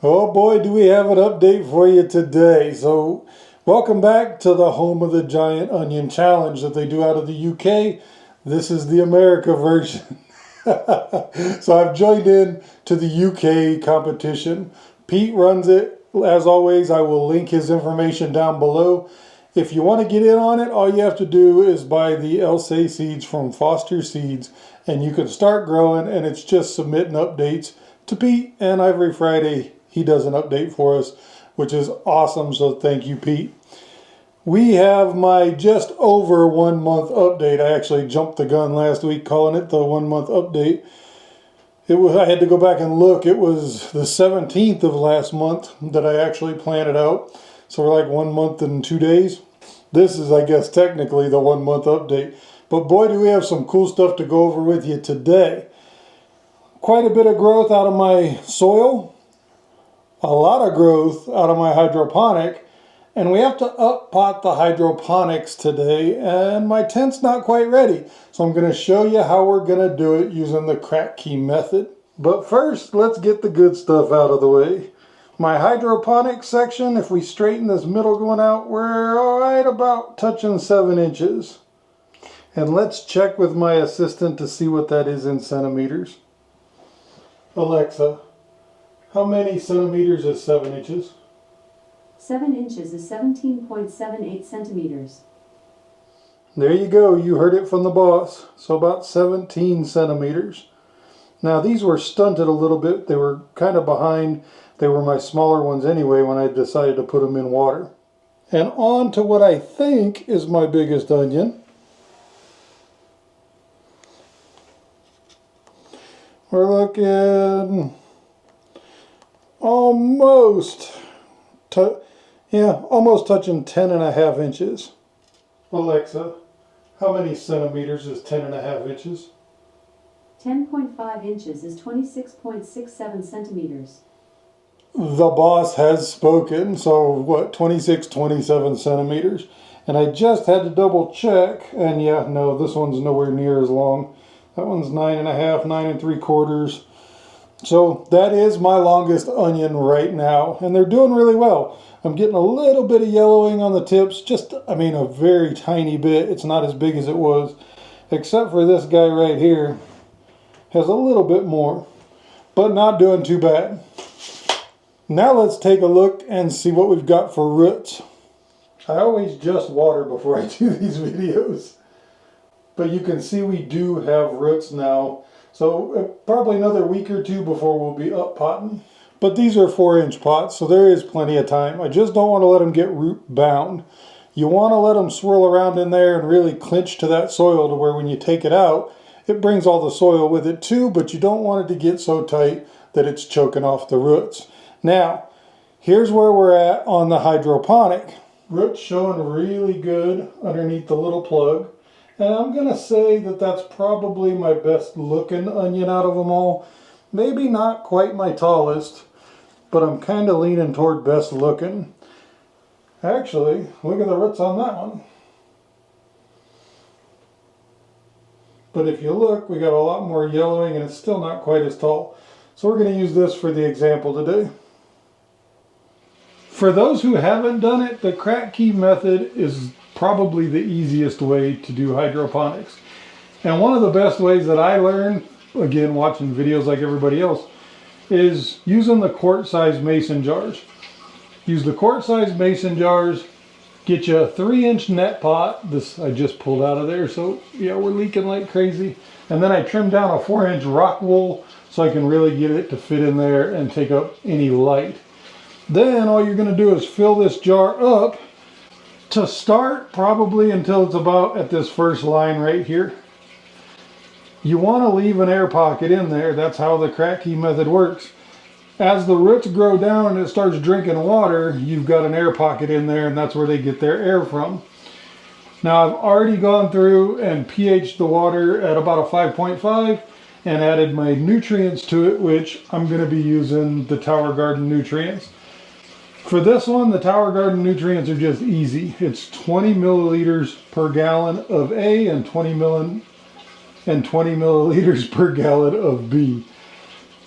Oh boy, do we have an update for you today. So welcome back to the home of the Giant Onion Challenge that they do out of the UK. This is the America version. So I've joined in to the UK competition. Pete runs it. As always, I will link his information down below. If you want to get in on it, all you have to do is buy the Elsay seeds from Foster Seeds and you can start growing, and it's just submitting updates to Pete, and every Friday he does an update for us, which is awesome. So thank you, Pete. We have my just over 1 month update. I actually jumped the gun last week calling it the 1 month update. I had to go back and look. It was the 17th of last month that I actually planned it out. So we're like 1 month and 2 days. This is, I guess, technically the 1 month update. But boy, do we have some cool stuff to go over with you today. Quite a bit of growth out of my soil. A lot of growth out of my hydroponic, and we have to up pot the hydroponics today, and my tent's not quite ready. So I'm going to show you how we're going to do it using the crack key method. But first, let's get the good stuff out of the way. My hydroponic section, if we straighten this middle going out, we're right about touching 7 inches. And let's check with my assistant to see what that is in centimeters. Alexa, how many centimeters is 7 inches? 7 inches is 17.78 centimeters. There you go, you heard it from the boss. So about 17 centimeters. Now these were stunted a little bit. They were kind of behind. They were my smaller ones anyway when I decided to put them in water. And on to what I think is my biggest onion. We're looking almost touching 10.5 inches. Alexa, how many centimeters is 10.5 inches? 10.5 inches is 26.67 centimeters. The boss has spoken. So what, 27 centimeters. And I just had to double check, and yeah, no, this one's nowhere near as long. That one's 9.5, 9 3/4. So that is my longest onion right now, and they're doing really well. I'm getting a little bit of yellowing on the tips, a very tiny bit. It's not as big as it was, except for this guy right here has a little bit more, but not doing too bad. Now let's take a look and see what we've got for roots. I always just water before I do these videos, but you can see we do have roots now. So probably another week or two before we'll be up potting. But these are 4-inch pots, so there is plenty of time. I just don't want to let them get root bound. You want to let them swirl around in there and really clinch to that soil to where when you take it out, it brings all the soil with it too, but you don't want it to get so tight that it's choking off the roots. Now, here's where we're at on the hydroponic. Roots showing really good underneath the little plug. And I'm going to say that that's probably my best looking onion out of them all. Maybe not quite my tallest, but I'm kind of leaning toward best looking. Actually, look at the roots on that one. But if you look, we got a lot more yellowing and it's still not quite as tall. So we're going to use this for the example today. For those who haven't done it, the crack key method is probably the easiest way to do hydroponics. And one of the best ways that I learned, again watching videos like everybody else, is using the quart-sized mason jars. Use the quart-sized mason jars, get you a 3-inch net pot. This I just pulled out of there, so yeah, we're leaking like crazy. And then I trimmed down a 4-inch rock wool so I can really get it to fit in there and take up any light. Then all you're going to do is fill this jar up to start, probably until it's about at this first line right here. You want to leave an air pocket in there. That's how the crack key method works. As the roots grow down and it starts drinking water, you've got an air pocket in there, and that's where they get their air from. Now I've already gone through and pH'd the water at about a 5.5 and added my nutrients to it, which I'm going to be using the Tower Garden nutrients. For this one, the Tower Garden nutrients are just easy. It's 20 milliliters per gallon of A and 20 milliliters per gallon of B.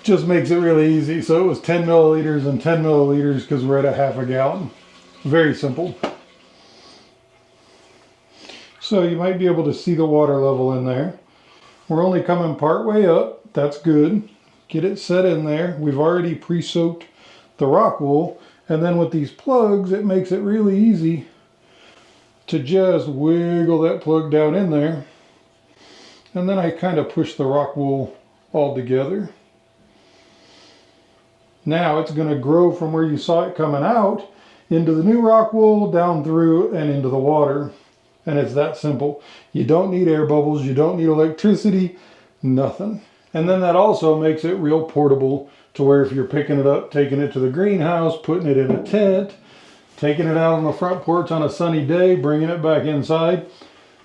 Just makes it really easy. So it was 10 milliliters and 10 milliliters because we're at a half a gallon. Very simple. So you might be able to see the water level in there. We're only coming part way up. That's good. Get it set in there. We've already pre-soaked the rock wool. And then with these plugs, it makes it really easy to just wiggle that plug down in there. And then I kind of push the rock wool all together. Now it's going to grow from where you saw it coming out into the new rock wool, down through and into the water. And it's that simple. You don't need air bubbles, you don't need electricity, nothing. And then that also makes it real portable to where if you're picking it up, taking it to the greenhouse, putting it in a tent, taking it out on the front porch on a sunny day, bringing it back inside,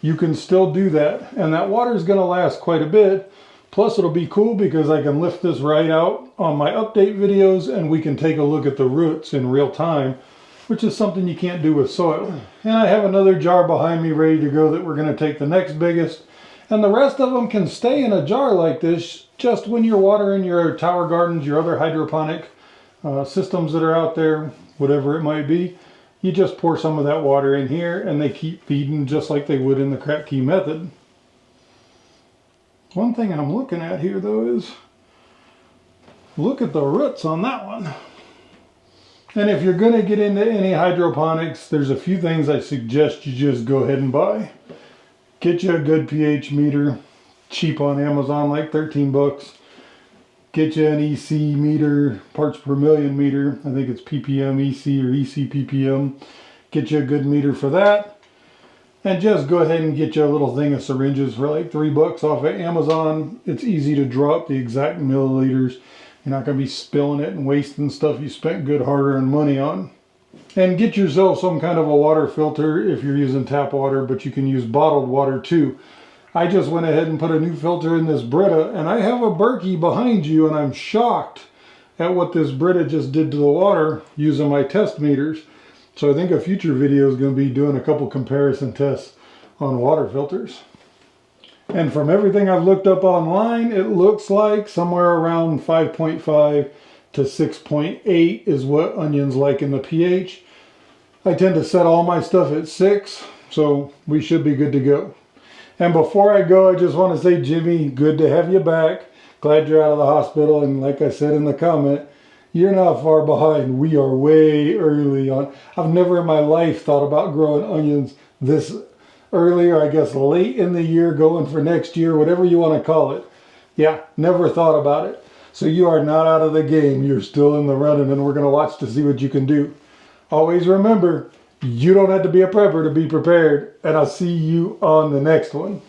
you can still do that. And that water is going to last quite a bit. Plus it'll be cool because I can lift this right out on my update videos and we can take a look at the roots in real time, which is something you can't do with soil. And I have another jar behind me ready to go that we're going to take the next biggest. And the rest of them can stay in a jar like this just when you're watering your tower gardens, your other hydroponic systems that are out there, whatever it might be. You just pour some of that water in here and they keep feeding just like they would in the crap key method. One thing I'm looking at here though is, look at the roots on that one. And if you're going to get into any hydroponics, there's a few things I suggest you just go ahead and buy. Get you a good pH meter, cheap on Amazon, like 13 bucks. Get you an EC meter, parts per million meter. I think it's ppm EC or EC ppm. Get you a good meter for that. And just go ahead and get you a little thing of syringes for like 3 bucks off of Amazon. It's easy to drop the exact milliliters. You're not going to be spilling it and wasting stuff you spent good hard-earned money on. And get yourself some kind of a water filter if you're using tap water, but you can use bottled water too. I just went ahead and put a new filter in this Brita, and I have a Berkey behind you, and I'm shocked at what this Brita just did to the water using my test meters. So I think a future video is going to be doing a couple comparison tests on water filters. And from everything I've looked up online, it looks like somewhere around 5.5 to 6.8 is what onions like in the pH. I tend to set all my stuff at 6, so we should be good to go. And before I go, I just want to say, Jimmy, good to have you back. Glad you're out of the hospital, and like I said in the comment, you're not far behind. We are way early on. I've never in my life thought about growing onions this early, or I guess late in the year, going for next year, whatever you want to call it. Yeah, never thought about it. So you are not out of the game. You're still in the running, and we're going to watch to see what you can do. Always remember, you don't have to be a prepper to be prepared, and I'll see you on the next one.